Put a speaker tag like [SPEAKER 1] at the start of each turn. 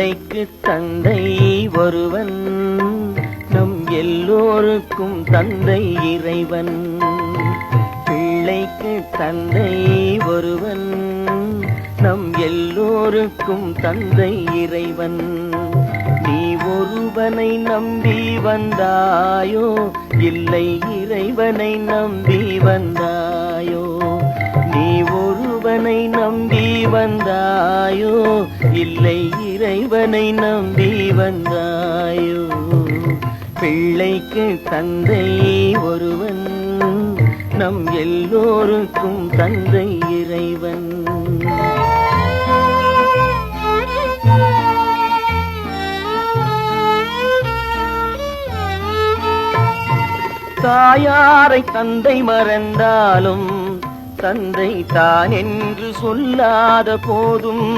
[SPEAKER 1] பிள்ளைக்கு தந்தை ஒருவன், நம் எல்லோருக்கும் தந்தை இறைவன். பிள்ளைக்கு தந்தை ஒருவன், நம் எல்லோருக்கும் தந்தை இறைவன். நீ ஒருவனை நம்பி வந்தாயோ, இல்லை இறைவனை நம்பி வந்தாயோ? நீ ஒருவனை நம்பி வந்தாயோ, இல்லை இறைவனை நம்பி வந்தாயோ? பிள்ளைக்கு தந்தை ஒருவன், நம் எல்லோருக்கும் தந்தை இறைவன். தாயாரை தந்தை மறந்தாலும் தந்தை தான் என்று சொல்லாத போதும்,